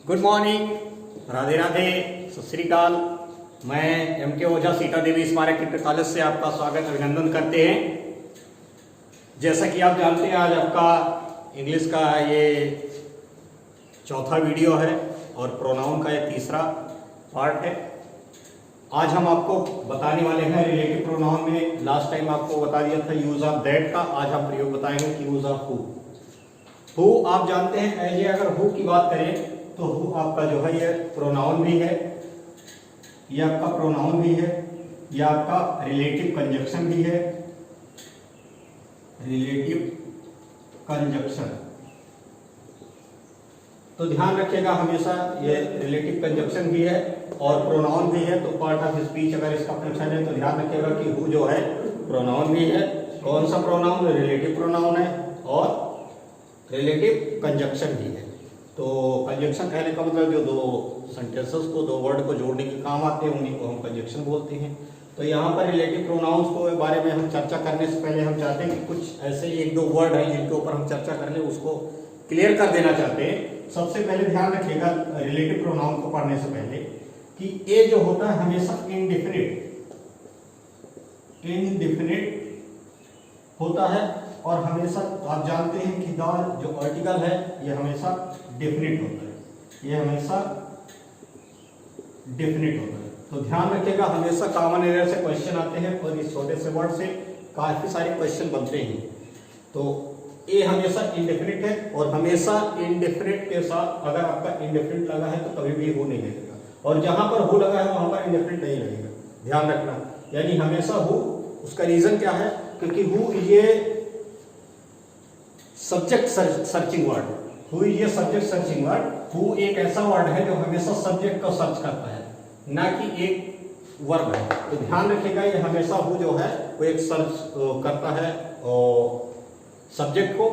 Good morning, Radhe Radhe, सत श्री अकाल। मैं एम.के. ओझा सीता देवी स्मारक इंटर कॉलेज से आपका स्वागत अभिनंदन करते हैं। जैसा कि आप जानते हैं, आज आपका इंग्लिश का ये चौथा वीडियो है और प्रोनाउन का ये तीसरा पार्ट है। आज हम आपको बताने वाले हैं रिलेटिव प्रोनाउन में लास्ट टाइम आपको बता दिया था यूज ऑफ दैट का। आज हम प्रयोग बताएंगे कि यूज ऑफ हु। हु आप जानते हैं, एज अगर हु की बात करें तो हु आपका जो है ये प्रोनाउन भी है, ये आपका प्रोनाउन भी है, ये आपका रिलेटिव कंजक्शन भी है। रिलेटिव कंजक्शन तो ध्यान रखिएगा हमेशा, ये रिलेटिव कंजक्शन भी है और प्रोनाउन भी है। तो पार्ट ऑफ स्पीच अगर इसका फंक्शन है तो ध्यान रखिएगा कि हु जो है प्रोनाउन भी है। कौन सा प्रोनाउन? रिलेटिव प्रोनाउन है और रिलेटिव कंजक्शन भी है। तो कंजक्शन कहने का मतलब जो दो सेंटेंसेस को, दो वर्ड को जोड़ने के काम आते हैं उन्हीं को हम कंजक्शन बोलते हैं। तो यहाँ पर रिलेटिव प्रोनाउंस को बारे में हम चर्चा करने से पहले हम चाहते हैं कि कुछ ऐसे एक दो वर्ड हैं जिनके ऊपर हम चर्चा कर लें, उसको क्लियर कर देना चाहते हैं। सबसे पहले ध्यान रखिएगा रिलेटिव प्रोनाउन को पढ़ने से पहले कि ए जो होता है हमेशा इनडिफिनिट होता है और हमेशा आप जानते हैं कि द जो आर्टिकल है ये हमेशा डेफिनिट होता है, ये हमेशा डेफिनिट होता है। तो ध्यान रखिएगा, हमेशा कॉमन एरर से क्वेश्चन आते हैं और इस छोटे से वर्ड से काफी सारे क्वेश्चन बनते हैं। तो ए हमेशा इंडेफिनिट है और हमेशा इंडेफिनिट के साथ अगर आपका इंडेफिनिट लगा है तो कभी भी हु नहीं लगेगा, और जहां पर हु लगा है वहां पर इंडेफिनिट नहीं लगेगा। ध्यान रखना, यानी हमेशा हु। उसका रीजन क्या है? क्योंकि हु ये सब्जेक्ट सर्चिंग वर्ड, हु ये सब्जेक्ट सर्चिंग वर्ड। हु एक ऐसा वर्ड है जो हमेशा सब्जेक्ट को सर्च करता है, ना कि एक वर्ब है। तो ध्यान रखिएगा, ये हमेशा हु जो है वो एक सर्च करता है सब्जेक्ट को,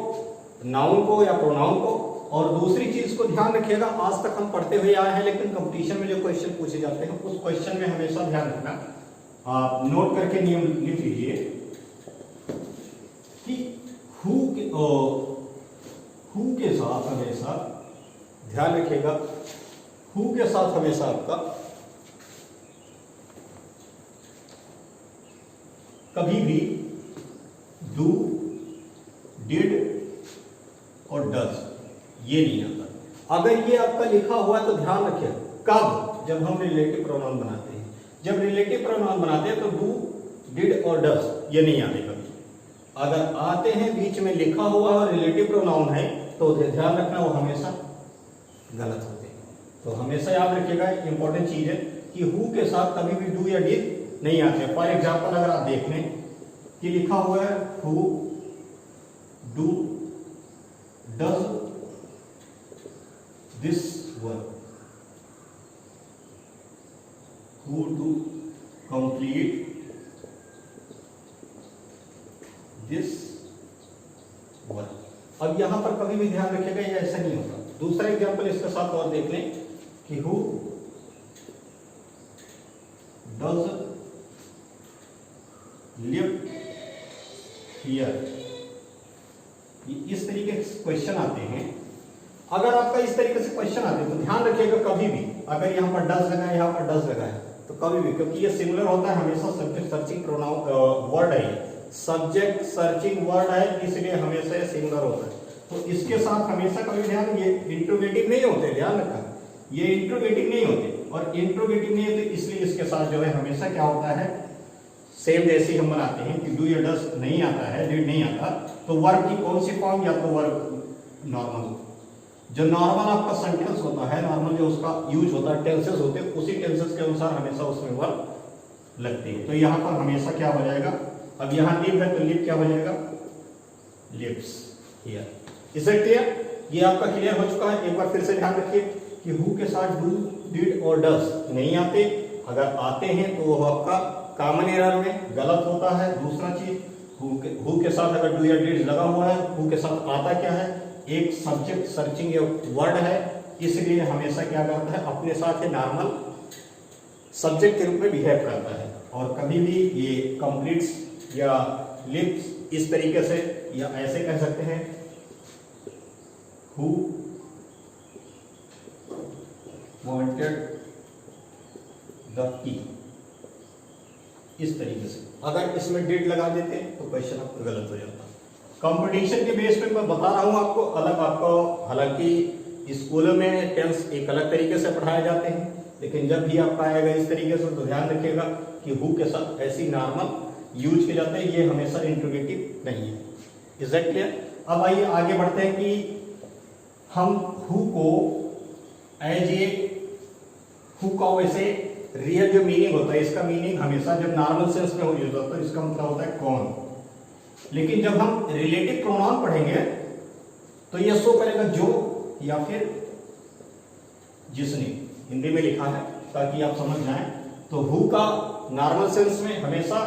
नाउन को या प्रोनाउन को। और दूसरी चीज को ध्यान रखिएगा, आज तक हम पढ़ते हुए आए हैं, लेकिन कंपटीशन में जो क्वेश्चन पूछे जाते हैं उस क्वेश्चन में हमेशा ध्यान रखना, आप नोट करके नियम लिख लीजिए कि हु के साथ हमेशा, ध्यान रखिएगा, हु के साथ हमेशा आपका कभी भी डू, डिड और डज ये नहीं आता। अगर ये आपका लिखा हुआ है तो ध्यान रखिए, कब? जब हम रिलेटिव प्रोनाउन बनाते हैं। जब रिलेटिव प्रोनाउन बनाते हैं तो डू, डिड और डज ये नहीं आते कभी। अगर आते हैं बीच में लिखा हुआ और रिलेटिव प्रोनाउन है तो ध्यान रखना वो हमेशा गलत होते हैं। तो हमेशा याद रखिएगा, इंपॉर्टेंट चीज है कि हु के साथ कभी भी डू या डिड नहीं आते। फॉर एग्जाम्पल अगर आप देख लें कि लिखा हुआ है who do does this work, who do complete this work. अब यहां पर कभी भी ध्यान रखिएगा ये ऐसा नहीं होगा। दूसरा एग्जांपल इसके साथ और देख लें कि हु डज लिव हियर। इस तरीके के क्वेश्चन आते हैं। अगर आपका इस तरीके से क्वेश्चन आते हैं तो ध्यान रखिएगा, कभी भी अगर यहां पर डज लगा है, यहां पर डज लगा है तो कभी भी, क्योंकि ये सिमिलर होता है हमेशा सब्जेक्ट सर्चिंग प्रोनाउन वर्ड है, सब्जेक्ट सर्चिंग वर्ड है, इसलिए हमेशा ये सिंगुलर होता है। तो इसके साथ हमेशा कभी ध्यान, ये इंट्रोगेटिव नहीं होते, ध्यान रखना, ये इंट्रोगेटिव नहीं होते। और इंट्रोगेटिव नहीं होते इसलिए इसके साथ जो है हमेशा क्या होता है, सेम जैसे हम बनाते हैं कि डू या डज नहीं आता है, डिड नहीं आता, तो वर्ब की कौन सी फॉर्म? या तो वर्ब नॉर्मल, जो नॉर्मल आपका सेंटेंस होता है, नॉर्मल जो उसका यूज होता है, टेंसेस होते हैं, उसी टेंसेस के अनुसार हमेशा उसमें वर्ब लगती है। तो यहाँ पर हमेशा क्या हो जाएगा, अब यहाँ लिव है तो लिव क्या हो जाएगा, लिव्स हियर। इसे क्लियर? ये आपका क्लियर हो चुका है। एक बार फिर से ध्यान रखिए कि हु के साथ डू, डिड और डज नहीं आते। अगर आते हैं तो वो आपका कॉमन एरर में गलत होता है। दूसरा चीज, हु के साथ अगर डू या डिड लगा हुआ है, हु के साथ आता क्या है, एक सब्जेक्ट सर्चिंग वर्ड है, इसलिए हमेशा क्या करता है, अपने साथ ये नॉर्मल सब्जेक्ट के रूप में बिहेव करता है। और कभी भी ये कंप्लीट्स या लिव्स इस तरीके से या ऐसे कह सकते हैं, who वांटेड द की, इस तरीके से अगर इसमें डिड लगा देते तो क्वेश्चन आपका गलत हो जाता। कंपटीशन के बेस पे मैं बता रहा हूं आपको, अलग आपको, हालांकि स्कूलों में टेंस एक अलग तरीके से पढ़ाए जाते हैं, लेकिन जब भी आपका आएगा इस तरीके से तो ध्यान रखिएगा कि हु के साथ ऐसी नॉर्मल यूज किए जाते हैं, ये हमेशा इंट्रोगेटिव नहीं है। Is that clear? अब आइए आगे बढ़ते हैं कि हम who co as a, who का वैसे रियल जो मीनिंग होता है, इसका मीनिंग हमेशा जब नॉर्मल सेंस में यूज होता है इसका मतलब होता है कौन, लेकिन जब हम रिलेटिव प्रोनाउन पढ़ेंगे तो यह शो करेगा जो या फिर जिसने, हिंदी में लिखा है ताकि आप समझ जाएं। तो हु का नॉर्मल सेंस में हमेशा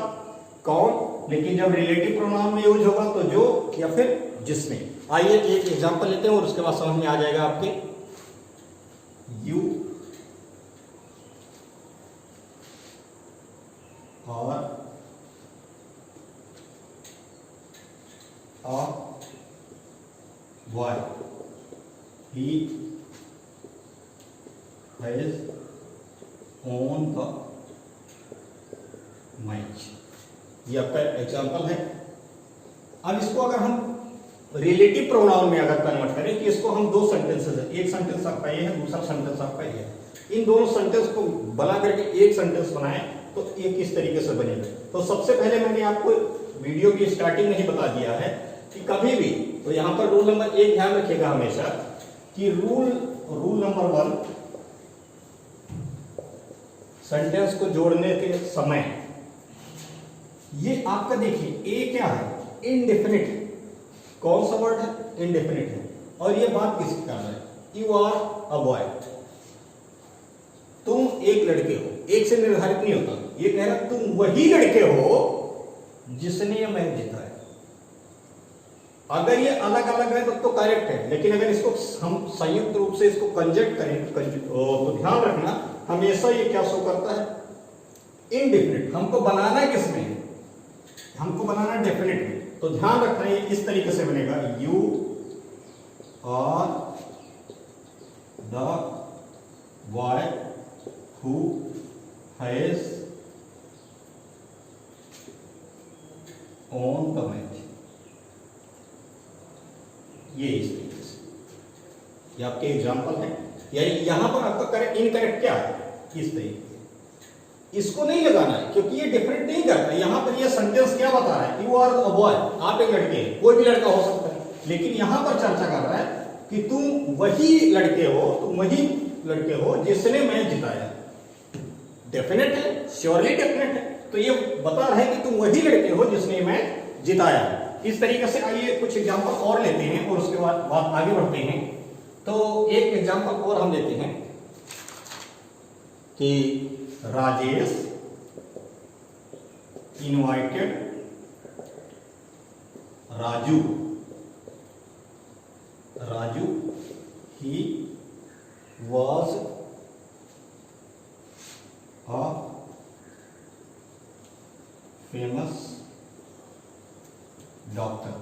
कौन, लेकिन जब रिलेटिव प्रोनाउन में यूज होगा तो जो या फिर जिसने। आइए एक एग्जांपल लेते हैं और उसके बाद समझ में आ जाएगा आपके। यू और a boy, he has won the match। ये आपका एग्जाम्पल है। अब इसको अगर हम रिलेटिव प्रोनाउन में अगर कन्वर्ट करें कि इसको हम दो सेंटेंसेस है, एक सेंटेंस आपका ये है, दूसरा सेंटेंस आपका ये है, इन दोनों सेंटेंस को बना करके एक सेंटेंस बनाए तो ये किस तरीके से बनेगा। तो सबसे पहले मैंने आपको वीडियो की स्टार्टिंग में ही बता दिया है कि कभी भी, तो यहां पर रूल नंबर 1 ध्यान रखिएगा हमेशा कि रूल नंबर 1, सेंटेंस को जोड़ने के समय ये आपका देखिए ए क्या है, इनडेफिनिट। कौन सा वर्ड है? इनडेफिनिट है। और ये बात किसकी कर रहा है? यू आर अ बॉय, तुम एक लड़के हो, एक से निर्धारित नहीं होता, ये कह रहा तुम वही लड़के हो जिसने ये मैच जीता है। अगर ये अलग अलग है तो करेक्ट है, लेकिन अगर इसको हम संयुक्त रूप से इसको कंजक्ट करें तो ध्यान रखना हमेशा ये क्या शो करता है? इनडेफिनिट। हमको बनाना किसमें है? हमको बनाना डेफिनेट में। तो ध्यान रखना ये इस तरीके से बनेगा, you are the boy who has on the match. ये इस तरीके से, ये आपके एग्जाम्पल है। यानी यहां पर आपका करेक्ट इनकरेक्ट क्या है? इस तरीके से इसको नहीं लगाना है क्योंकि ये डिफरेंट नहीं करता। यहां पर ये सेंटेंस क्या बता रहा है? यू आर अ बॉय, आप एक लड़के हैं, कोई भी लड़का हो सकता है, लेकिन यहां पर चर्चा कर रहा है कि तुम वही लड़के हो, तुम वही लड़के हो जिसने मैच जिताया। डेफिनेट है, श्योरली डेफिनेट है, तो ये बता रहा है कि तुम वही लड़के हो जिसने मैच जिताया। इस तरीके से आइए कुछ एग्जाम्पल और लेते हैं और उसके बाद आगे बढ़ते हैं। तो एक एग्जाम्पल और हम लेते हैं कि Rajesh invited Raju, he was a famous doctor.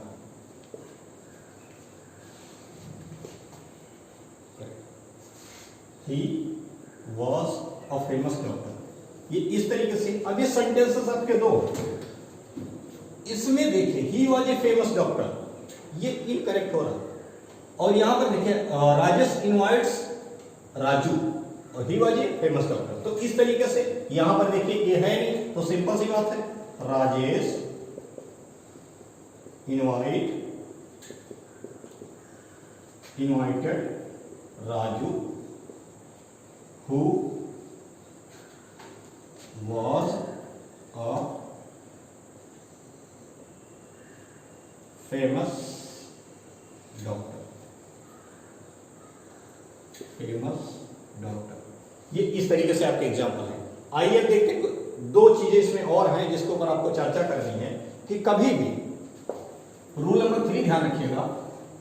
He was a famous doctor. ये इस तरीके से। अब ये सेंटेंसेस आपके दो, इसमें देखिए he was a famous doctor, ये इनकरेक्ट हो रहा है। और यहां पर देखिए राजेश इनवाइट्स राजू और he was a famous doctor. तो इस तरीके से यहां पर देखिए ये है नहीं, तो सिंपल सी बात है, Rajesh invited Raju who was a famous doctor। ये इस तरीके से आपके एग्जाम्पल है। आइए देखते हैं, दो चीजें इसमें और हैं जिसके ऊपर आपको चर्चा करनी है कि कभी भी रूल नंबर 3 ध्यान रखिएगा,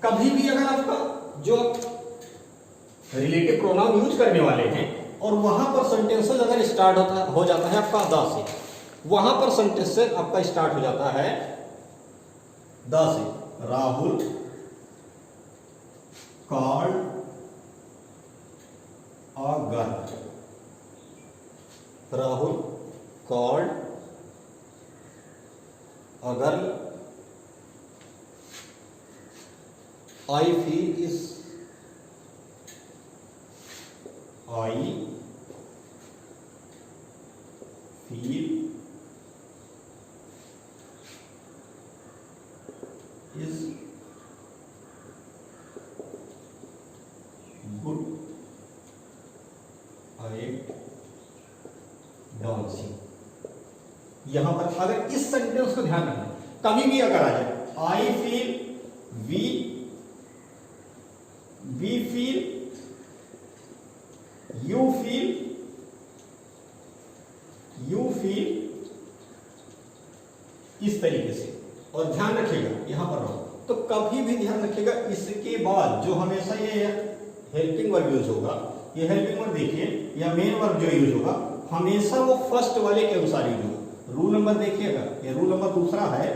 कभी भी अगर आपका जो रिलेटिव प्रोनाउन यूज करने वाले हैं और वहां पर सेंटेंसेस अगर स्टार्ट हो जाता है आपका द से, वहां पर सेंटेंसेस आपका स्टार्ट हो जाता है द से। राहुल कॉल्ड अगर राहुल कॉल्ड अगर I feel is I feel is good at dancing. यहां पर अगर इस सेंटेंस को ध्यान रखना, कभी भी अगर आ जाए I feel, we feel, you feel, इस तरीके से, और ध्यान रखिएगा यहां पर रहो तो कभी भी ध्यान रखिएगा इसके बाद जो हमेशा ये हेल्पिंग वर्ब यूज होगा, ये हेल्पिंग वर्ब देखिए या मेन वर्ब जो यूज होगा हमेशा वो फर्स्ट वाले के अनुसार यूज होगा। रूल नंबर देखिएगा, ये रूल नंबर दूसरा है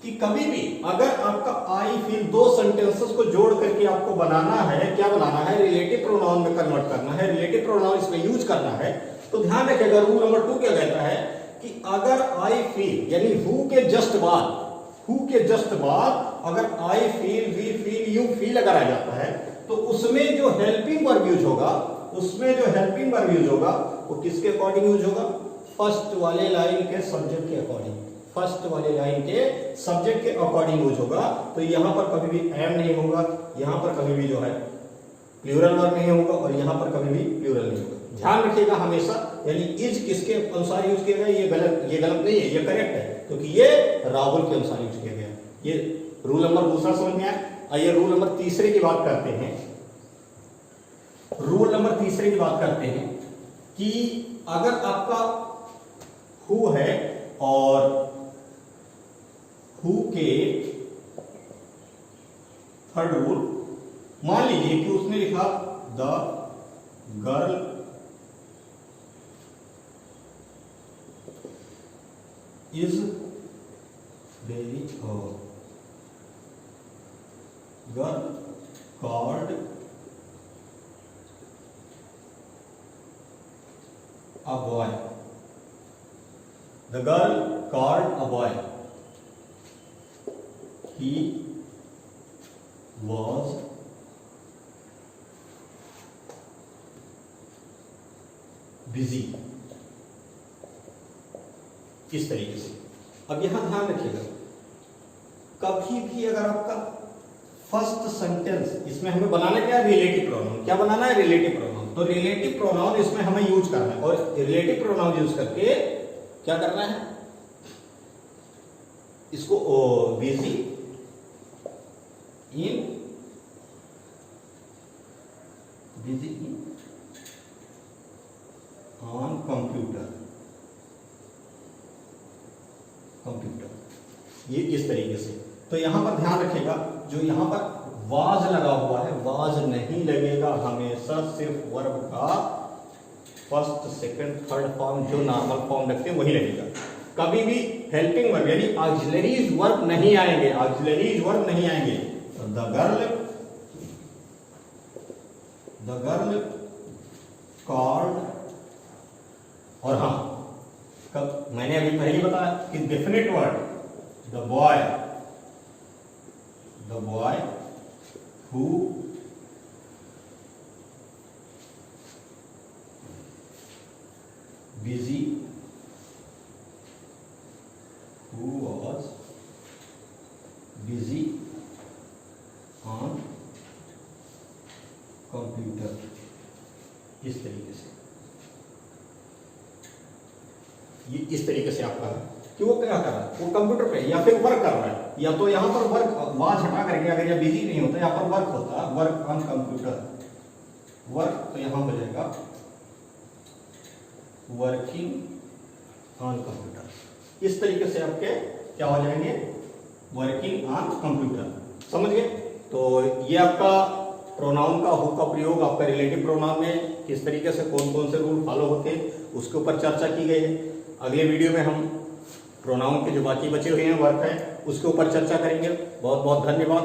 कि कभी भी अगर आपका आई फील दो सेंटेंसेस को जोड़ करके आपको बनाना है, क्या बनाना है, रिलेटिव प्रोनाउन में कन्वर्ट करना है, रिलेटिव प्रोनाउन इसमें यूज करना है, तो ध्यान रखिएगा रूल नंबर 2 क्या कहता है कि अगर आई फील यानी हु के जस्ट बाद अगर I feel, we feel, you feel अगर आ जाता है तो उसमें जो हेल्पिंग वर्ब यूज होगा, वो किसके अकॉर्डिंग यूज होगा, फर्स्ट वाले लाइन के सब्जेक्ट के अकॉर्डिंग यूज होगा। तो यहां पर कभी भी एम नहीं होगा, यहां पर कभी भी जो है प्लूरल वर्ब नहीं होगा, और यहां पर कभी भी प्लूरल नहीं होगा। ध्यान रखिएगा हमेशा, यानी इज किसके अनुसार यूज किया गया, ये गलत नहीं है, ये करेक्ट है, क्योंकि ये राहुल के अनुसार यूज किया गया। ये रूल नंबर दूसरा समझ में आया। आइए रूल नंबर तीसरे की बात करते हैं। रूल नंबर तीसरे की बात करते हैं कि अगर आपका हु है और हु के थर्ड रूल, मान लीजिए कि उसने लिखा the girl is very girl called a boy. The girl called a boy. He was busy. इस तरीके से। अब यहां ध्यान रखिएगा, कभी भी अगर आपका फर्स्ट सेंटेंस, इसमें हमें बनाना क्या है, रिलेटिव प्रोनाउन। क्या बनाना है, रिलेटिव प्रोनाउन। तो रिलेटिव प्रोनाउन इसमें हमें यूज करना है, और रिलेटिव प्रोनाउन यूज करके क्या करना है, इसको बिजी इन ऑन कंप्यूटर, ये इस तरीके से। तो यहां पर ध्यान रखिएगा, जो यहां पर वाज लगा हुआ है, वाज नहीं लगेगा, हमेशा सिर्फ वर्ब का फर्स्ट, सेकंड, थर्ड फॉर्म जो नॉर्मल फॉर्म रखते हैं वही लगेगा। कभी भी हेल्पिंग वर्ब यानी ऑक्सिलरीज वर्ब नहीं आएंगे, द गर्ल कॉल्ड, और हाँ कब मैंने अभी पहले बताया कि definite word the boy who was busy on computer, इस तरीके से। ये इस तरीके से आपका है कि वो क्या कर रहा है, वो कंप्यूटर पे या फिर वर्क कर रहा है, या तो यहां पर वर्क वाज हटा करके अगर ये बिजी नहीं होता, यहां पर वर्क होता, वर्क ऑन कंप्यूटर, वर्क तो यहां हो जाएगा वर्किंग ऑन कंप्यूटर। इस तरीके से आपके क्या हो जाएंगे, वर्किंग ऑन कंप्यूटर। समझ गए? तो ये आपका प्रोनाउन का हु का प्रयोग आपका रिलेटिव प्रोनाउन में किस तरीके से कौन कौन से रूल फॉलो होते हैं उसके ऊपर चर्चा की गई है। अगले वीडियो में हम प्रोनाउन के जो बाकी बचे हुए हैं वर्क है उसके ऊपर चर्चा करेंगे। बहुत बहुत धन्यवाद।